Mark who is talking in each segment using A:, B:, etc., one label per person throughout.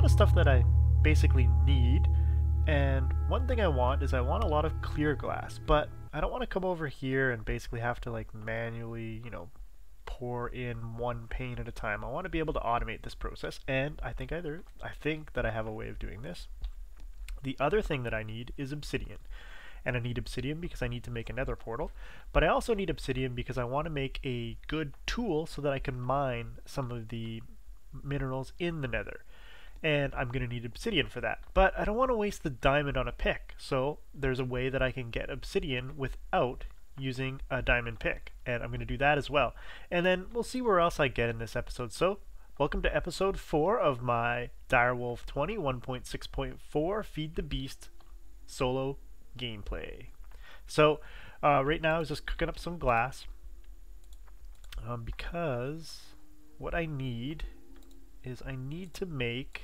A: of stuff that I basically need, and one thing I want is I want a lot of clear glass, but I don't want to come over here and basically have to like manually, pour in one pane at a time. I want to be able to automate this process, and I think that I have a way of doing this. The other thing that I need is obsidian. And I need obsidian because I need to make a nether portal, but I also need obsidian because I want to make a good tool so that I can mine some of the minerals in the nether. And I'm going to need obsidian for that. But I don't want to waste the diamond on a pick, so there's a way that I can get obsidian without using a diamond pick, and I'm going to do that as well. And then we'll see where else I get in this episode. So welcome to episode 4 of my Direwolf20 1.6.4 Feed the Beast solo gameplay. So right now I was just cooking up some glass because what I need is I need to make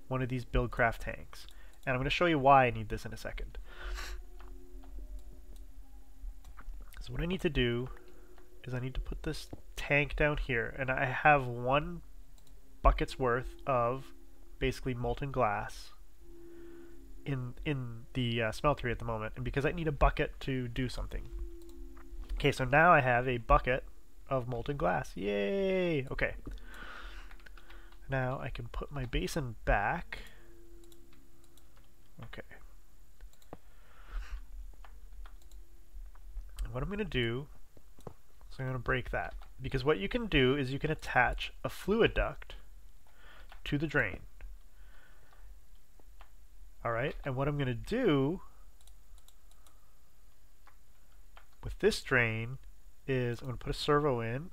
A: one of these Buildcraft tanks, and I'm going to show you why I need this in a second. So what I need to do is I need to put this tank down here, and I have 1 bucket's worth of basically molten glass in the smeltery at the moment, and because I need a bucket to do something. Okay, so now I have a bucket of molten glass. Yay! Okay. Now I can put my basin back. Okay. What I'm going to do is I'm going to break that, because what you can do is you can attach a fluid duct to the drain. Alright, and what I'm going to do with this drain is I'm going to put a servo in,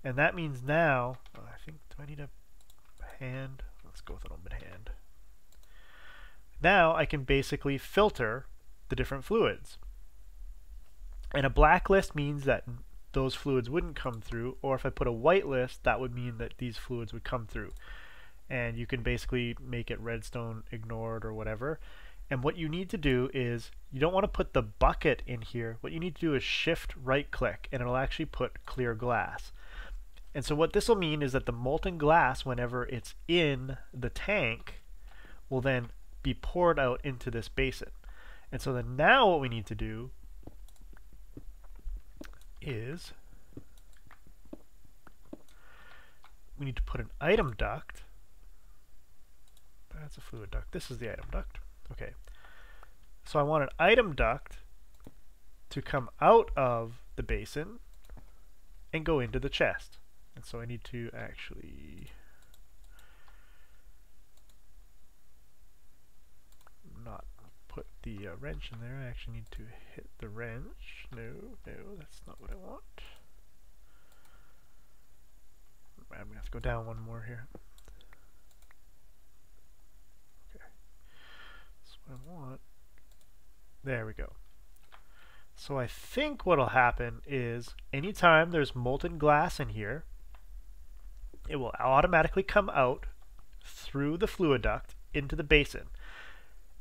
A: and that means now, I think, do I need a hand? Let's go with an open hand. Now I can basically filter the different fluids. And a black list means that those fluids wouldn't come through, or if I put a white list, that would mean that these fluids would come through. And you can basically make it redstone ignored or whatever. And what you need to do is, you don't want to put the bucket in here. What you need to do is shift right click, and it'll actually put clear glass. And so what this will mean is that the molten glass, whenever it's in the tank, will then be poured out into this basin. And so then now what we need to do is we need to put an item duct. That's a fluid duct. This is the item duct. Okay. So I want an item duct to come out of the basin and go into the chest. And so I need to actually not put the wrench in there. I actually need to hit the wrench. No, that's not what I want. I'm going to have to go down one more here. Okay. That's what I want. There we go. So I think what'll happen is anytime there's molten glass in here, it will automatically come out through the fluid duct into the basin.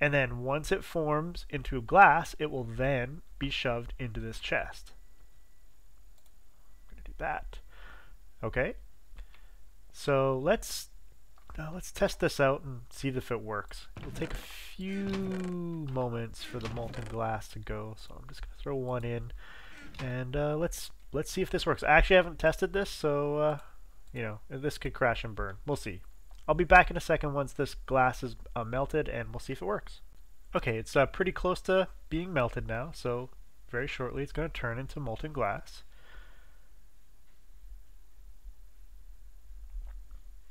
A: And then once it forms into glass, it will then be shoved into this chest. I'm going to do that. Okay. So let's test this out and see if it works. It'll take a few moments for the molten glass to go, so I'm just going to throw one in, and let's see if this works. I actually haven't tested this, so this could crash and burn. We'll see. I'll be back in a second once this glass is melted, and we'll see if it works. Okay, it's pretty close to being melted now, so very shortly it's going to turn into molten glass.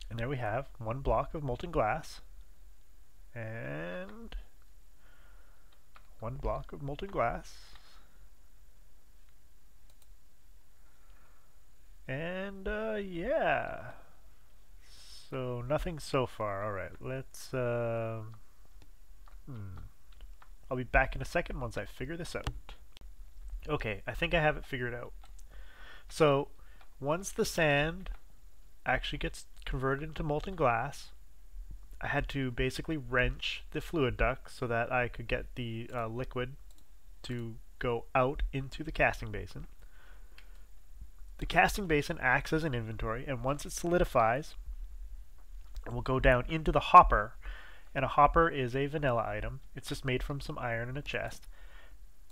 A: And there we have 1 block of molten glass, and 1 block of molten glass, and yeah. So nothing so far. Alright, let's I'll be back in a second once I figure this out. Okay, I think I have it figured out. So once the sand actually gets converted into molten glass, I had to basically wrench the fluid duct so that I could get the liquid to go out into the casting basin. The casting basin acts as an inventory, and once it solidifies, And we'll go down into the hopper, and a hopper is a vanilla item. It's just made from some iron in a chest.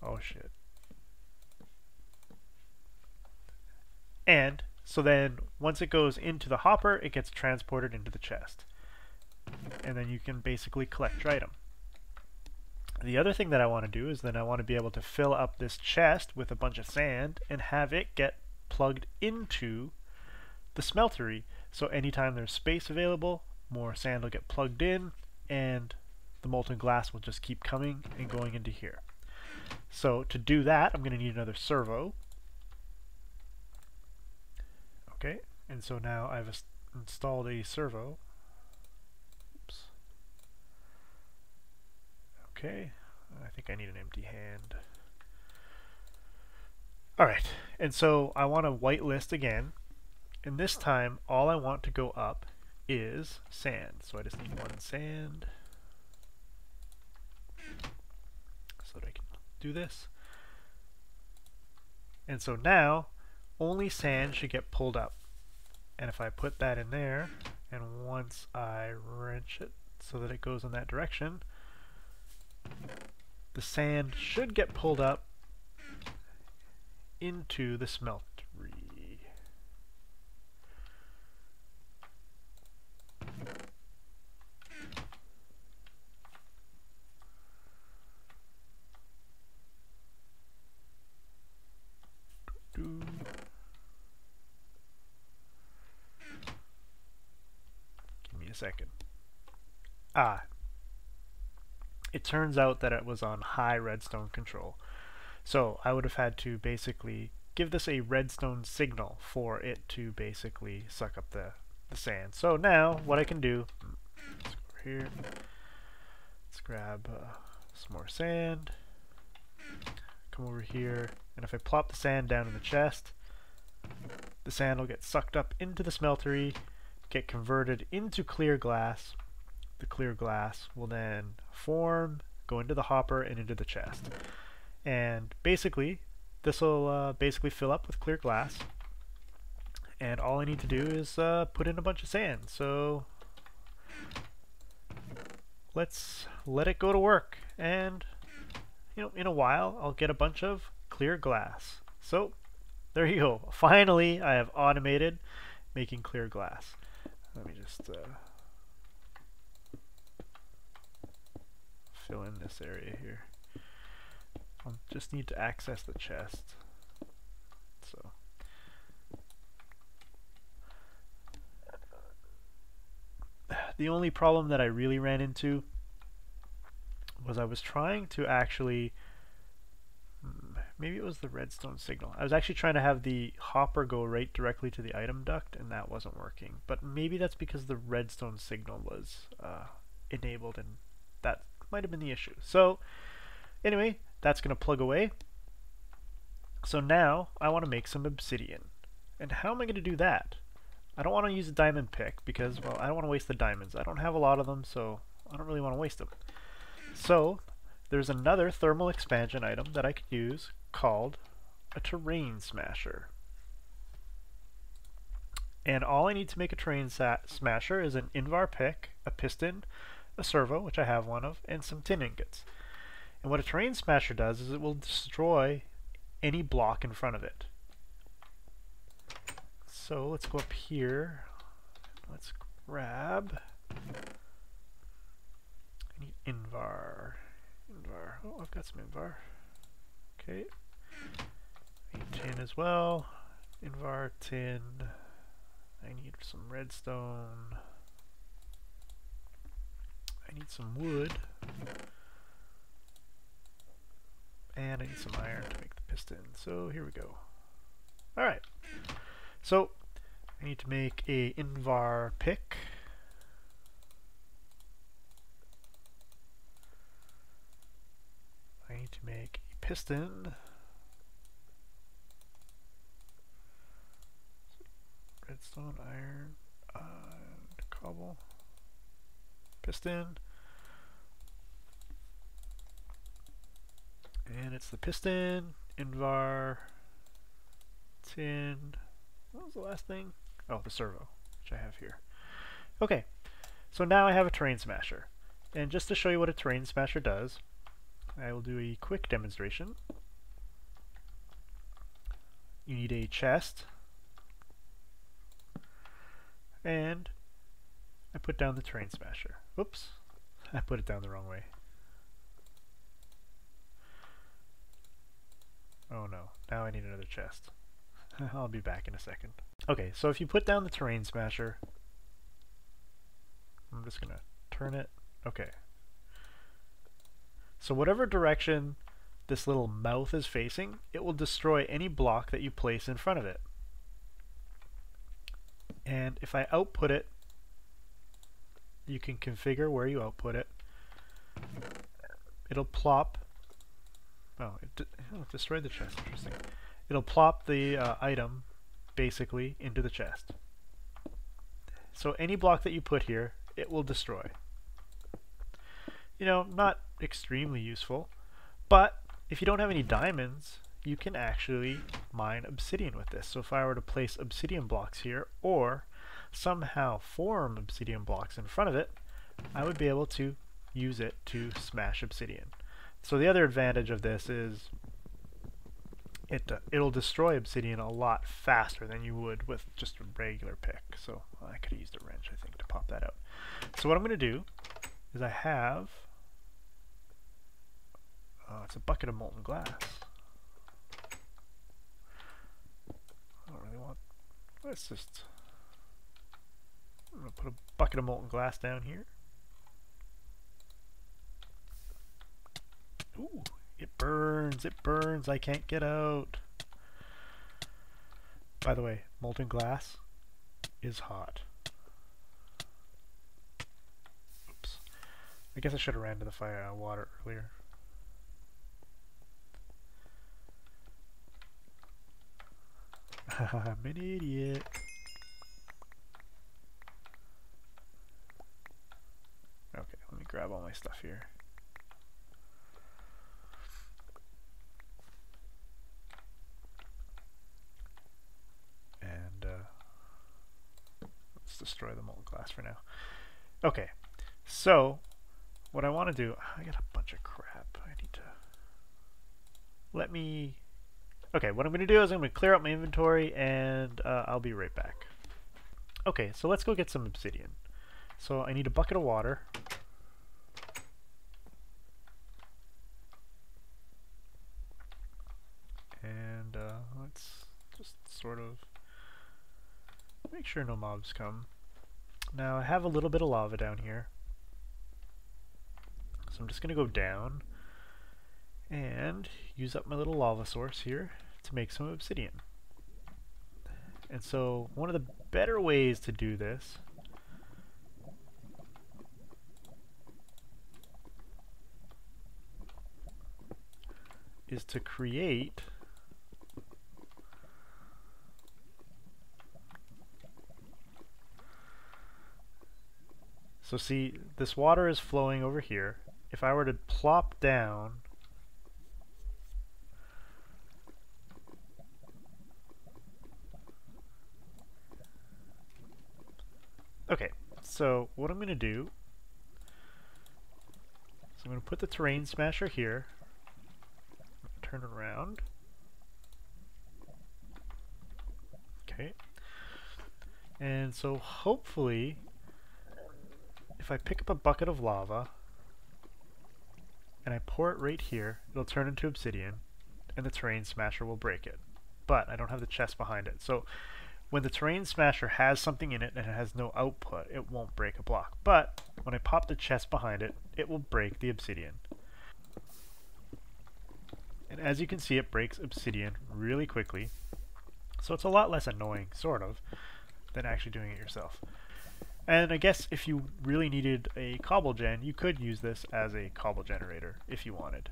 A: Oh shit. And so then once it goes into the hopper, it gets transported into the chest. And then you can basically collect your item. The other thing that I want to do is then I want to be able to fill up this chest with a bunch of sand and have it get plugged into the smeltery. So anytime there's space available, more sand will get plugged in, and the molten glass will just keep coming and going into here. So to do that, I'm going to need another servo. Okay, and so now I've installed a servo. Oops. Okay, I think I need an empty hand. Alright, and so I want to whitelist again, and this time all I want to go up is sand. So I just need one sand so that I can do this. And so now only sand should get pulled up. And if I put that in there, and once I wrench it so that it goes in that direction, the sand should get pulled up into the smeltery. Give me a second. It turns out that it was on high redstone control. So I would have had to basically give this a redstone signal for it to basically suck up the sand. So now what I can do, let's go over here, let's grab some more sand, come over here, and if I plop the sand down in the chest, the sand will get sucked up into the smeltery, get converted into clear glass. The clear glass will then form, go into the hopper, and into the chest. And basically, this will basically fill up with clear glass. And all I need to do is put in a bunch of sand. So let's let it go to work. And in a while, I'll get a bunch of clear glass. So there you go. Finally, I have automated making clear glass. Let me just fill in this area here. I just need to access the chest. So the only problem that I really ran into was I was trying to actually, maybe it was the redstone signal. I was actually trying to have the hopper go right directly to the item duct, and that wasn't working. But maybe that's because the redstone signal was enabled, and that might have been the issue. So anyway, that's going to plug away. So now I want to make some obsidian. And how am I going to do that? I don't want to use a diamond pick because, well, I don't want to waste the diamonds. I don't have a lot of them, so I don't really want to waste them. So there's another thermal expansion item that I could use called a terrain smasher. And all I need to make a terrain smasher is an invar pick, a piston, a servo, which I have one of, and some tin ingots. And what a terrain smasher does is it will destroy any block in front of it. So let's go up here. Let's grab. I need invar. Oh, I've got some invar. Okay. I need tin as well. Invar, tin. I need some redstone. I need some wood. And I need some iron to make the piston. So here we go. Alright. So I need to make a invar pick. I need to make a piston. Redstone, iron, and cobble. Piston. And it's the piston, invar, tin. What was the last thing? Oh, the servo, which I have here. Okay, So now I have a terrain smasher. And just to show you what a terrain smasher does, I will do a quick demonstration. You need a chest, and I put down the terrain smasher. Whoops, I put it down the wrong way. Oh no, now I need another chest. I'll be back in a second. Okay, so if you put down the terrain smasher, I'm just gonna turn it. Okay. So whatever direction this little mouth is facing, it will destroy any block that you place in front of it. And if I output it, you can configure where you output it. It'll plop. Oh, it destroyed the chest. Interesting. It'll plop the item basically into the chest. So any block that you put here, it will destroy. You know, not extremely useful, but if you don't have any diamonds, you can actually mine obsidian with this. So if I were to place obsidian blocks here, or somehow form obsidian blocks in front of it, I would be able to use it to smash obsidian. So the other advantage of this is it'll destroy obsidian a lot faster than you would with just a regular pick. So I could have used a wrench, I think, to pop that out. So what I'm going to do is I have it's a bucket of molten glass. I don't really want. Let's just. I'm going to put a bucket of molten glass down here. Ooh, it burns, it burns, I can't get out. By the way, molten glass is hot. Oops. I guess I should have ran to the fire water earlier. I'm an idiot. Okay, let me grab all my stuff here. And let's destroy the molten glass for now. Okay, so what I want to do, I got a bunch of crap. I need to let me. Okay, what I'm going to do is I'm going to clear out my inventory, and I'll be right back. Okay, so let's go get some obsidian. So I need a bucket of water. And let's just sort of make sure no mobs come. Now I have a little bit of lava down here. So I'm just going to go down and use up my little lava source here to make some obsidian. And so one of the better ways to do this is to create so see, this water is flowing over here. If I were to plop down okay, so what I'm going to do is I'm going to put the terrain smasher here, turn it around, okay, and so hopefully if I pick up a bucket of lava and I pour it right here, it'll turn into obsidian and the terrain smasher will break it. But I don't have the chest behind it. So when the terrain smasher has something in it and it has no output, it won't break a block. But when I pop the chest behind it, it will break the obsidian. And as you can see, it breaks obsidian really quickly. So it's a lot less annoying, sort of, than actually doing it yourself. And I guess if you really needed a cobble gen, you could use this as a cobble generator if you wanted.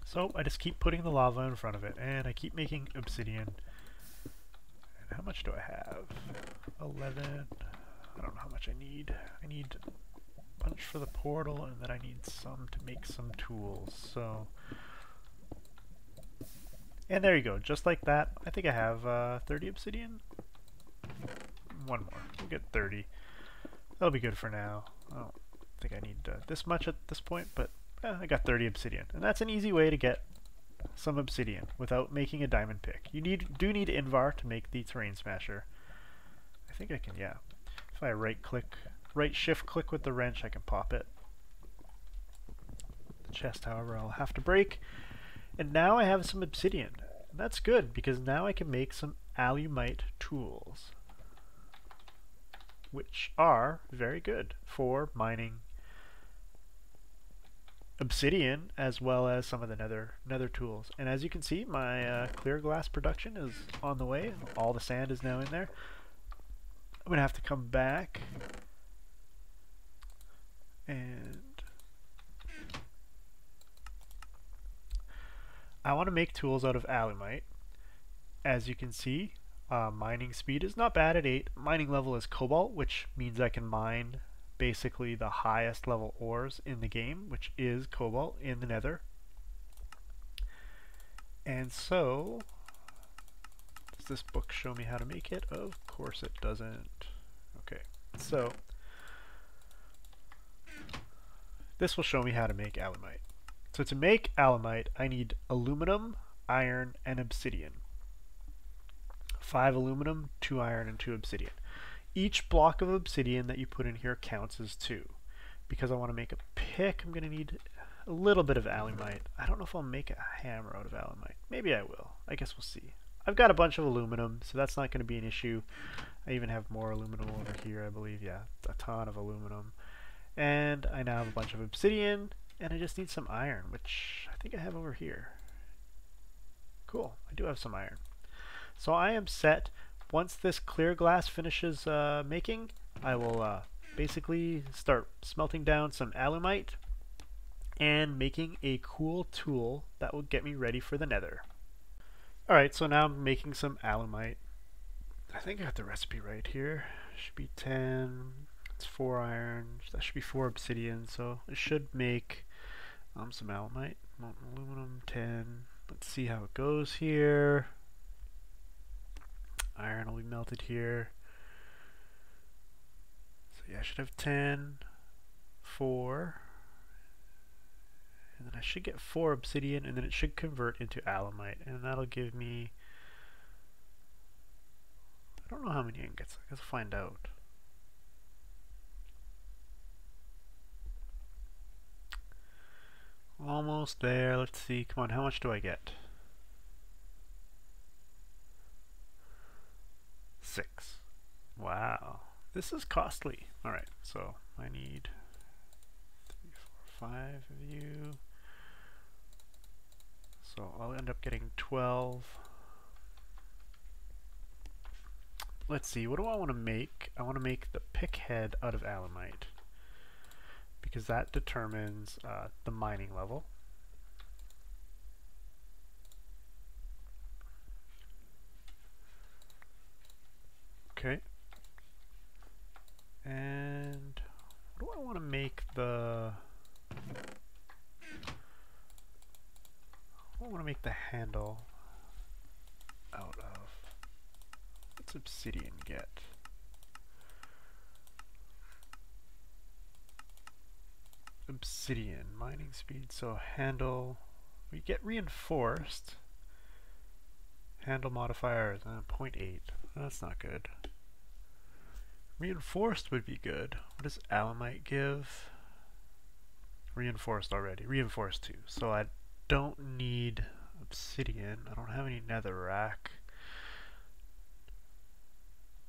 A: So I just keep putting the lava in front of it, and I keep making obsidian much do I have? 11. I don't know how much I need. I need a bunch for the portal, and then I need some to make some tools. So, and there you go. Just like that, I think I have 30 obsidian. One more. We'll get 30. That'll be good for now. I don't think I need this much at this point, but I got 30 obsidian. And that's an easy way to get some obsidian without making a diamond pick. You do need Invar to make the terrain smasher. I think I can, yeah. If I right shift click with the wrench, I can pop it. The chest, however, I'll have to break. And now I have some obsidian. And that's good, because now I can make some alumite tools, which are very good for mining obsidian as well as some of the nether tools. And as you can see, my clear glass production is on the way. All the sand is now in there. I'm gonna have to come back and I want to make tools out of alumite. As you can see, mining speed is not bad at 8. Mining level is cobalt, which means I can mine basically the highest level ores in the game, which is cobalt in the nether. And so, does this book show me how to make it? Of course it doesn't. Okay, so this will show me how to make alumite. So to make alumite, I need aluminum, iron, and obsidian. 5 aluminum, 2 iron, and 2 obsidian. Each block of obsidian that you put in here counts as 2. Because I want to make a pick, I'm going to need a little bit of alumite. I don't know if I'll make a hammer out of alumite. Maybe I will. I guess we'll see. I've got a bunch of aluminum, so that's not going to be an issue. I even have more aluminum over here, I believe. Yeah, a ton of aluminum. And I now have a bunch of obsidian, and I just need some iron, which I think I have over here. Cool, I do have some iron. So I am set. Once this clear glass finishes making, I will basically start smelting down some alumite and making a cool tool that will get me ready for the nether. Alright, so now I'm making some alumite. I think I got the recipe right here. Should be 10, it's 4 iron, that should be 4 obsidian, so it should make some alumite. Aluminum 10, let's see how it goes here. Iron will be melted here. So yeah, I should have 10, 4, and then I should get 4 obsidian, and then it should convert into alumite, and that'll give me, I don't know how many ingots, I guess I'll find out. Almost there, let's see, come on, how much do I get? 6. Wow, this is costly. Alright, so I need 3, 4, 5 of you. So I'll end up getting 12. Let's see, what do I want to make? I want to make the pick head out of alumite, because that determines the mining level. Okay. And what do I want to make the... I want to make the handle out of. What's obsidian get? Obsidian, mining speed, so handle, we get reinforced. Handle modifier is 0.8, that's not good. Reinforced would be good. What does alumite give? Reinforced already, reinforced 2, so I don't need obsidian, I don't have any netherrack.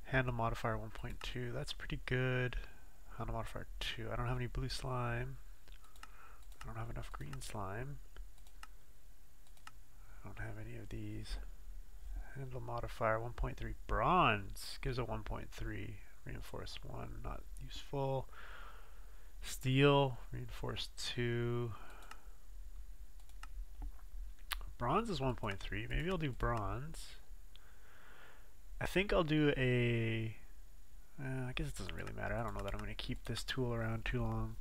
A: Handle modifier 1.2, that's pretty good. Handle modifier 2, I don't have any blue slime. I don't have enough green slime. I don't have any of these. Handle modifier 1.3, bronze gives a 1.3. Reinforced 1, not useful. Steel, reinforced 2. Bronze is 1.3, maybe I'll do bronze. I think I'll do a... I guess it doesn't really matter. I don't know that I'm going to keep this tool around too long.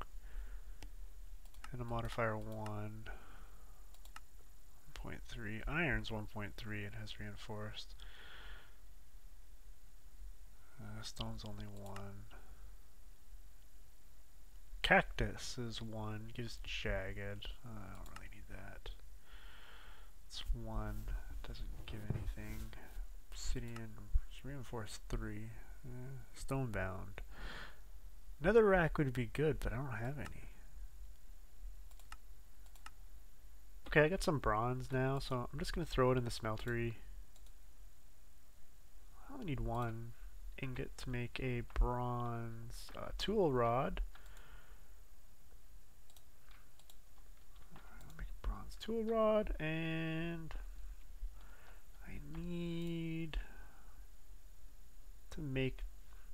A: And a modifier 1.3. Iron's 1.3 and has reinforced. Stone's only 1. Cactus is 1. Gives jagged. I don't really need that. It's 1. Doesn't give anything. Obsidian. Reinforced 3. Stonebound. Nether rack would be good, but I don't have any. Okay, I got some bronze now, so I'm just going to throw it in the smeltery. I only need 1 ingot to make a bronze tool rod. I'll make a bronze tool rod, and I need to make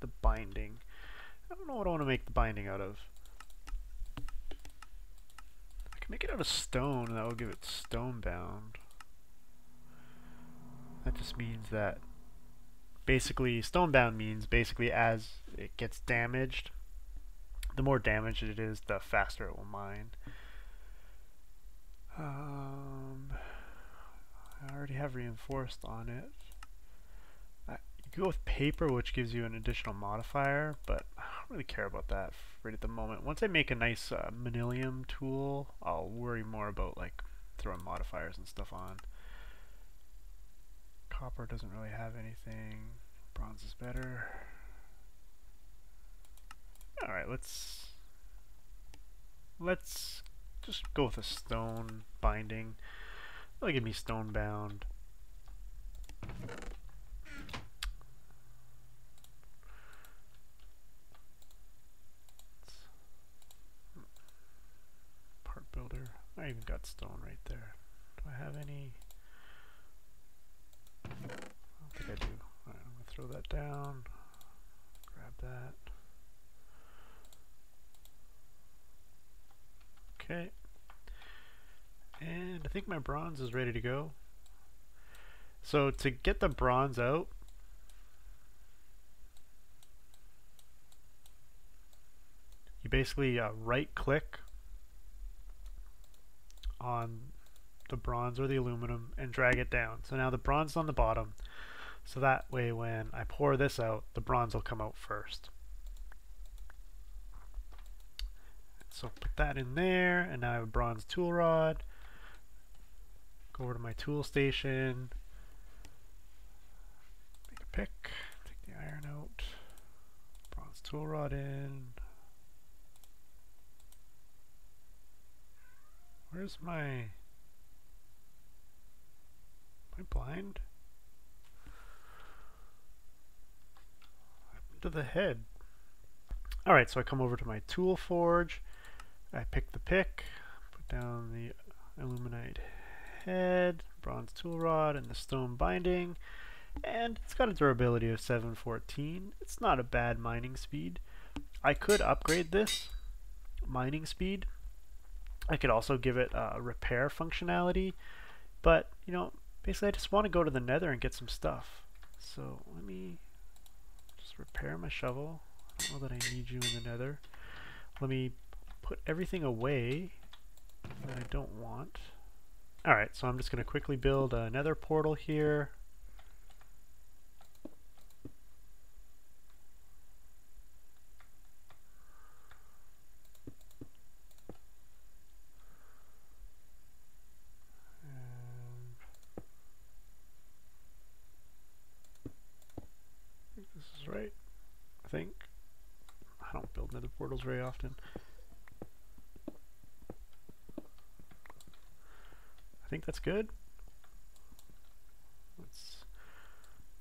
A: the binding. I don't know what I want to make the binding out of. I can make it out of stone, and that will give it stone bound. That just means that basically stone bound means basically as it gets damaged, the more damaged it is, the faster it will mine. I already have reinforced on it. You can go with paper, which gives you an additional modifier, but I don't really care about that right at the moment. Once I make a nice manilium tool, I'll worry more about like throwing modifiers and stuff on. Copper doesn't really have anything. Bronze is better. Alright, let's just go with a stone binding. That'll give me stone bound. Part builder. I even got stone right there. Do I have any? I don't think I do. Alright, I'm going to throw that down. Grab that. Okay. And I think my bronze is ready to go. So to get the bronze out, you basically right click on the bronze or the aluminum and drag it down. So now the bronze is on the bottom. So that way when I pour this out, the bronze will come out first. So put that in there, and now I have a bronze tool rod. Go over to my tool station, make a pick, take the iron out, bronze tool rod in. Where's my... Am I blind? What happened to the head? Alright, so I come over to my tool forge, I pick the pick, put down the aluminite head, bronze tool rod, and the stone binding, and it's got a durability of 714. It's not a bad mining speed. I could upgrade this mining speed. I could also give it repair functionality, but you know, basically I just want to go to the nether and get some stuff. So let me just repair my shovel. I don't know that I need you in the nether. Let me put everything away that I don't want. Alright, so I'm just going to quickly build a nether portal here. I think this is right. I think. I don't build nether portals very often. I think that's good. Let's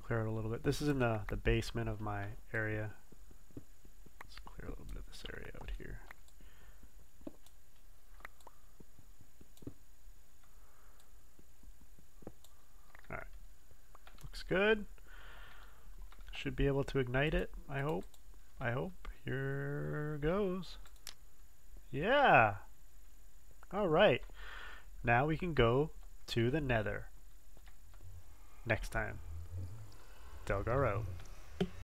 A: clear it a little bit. This is in the basement of my area. Let's clear a little bit of this area out here. Alright. Looks good. Should be able to ignite it, I hope. I hope. Here goes. Yeah! Alright. Now we can go to the nether next time. Delgar out.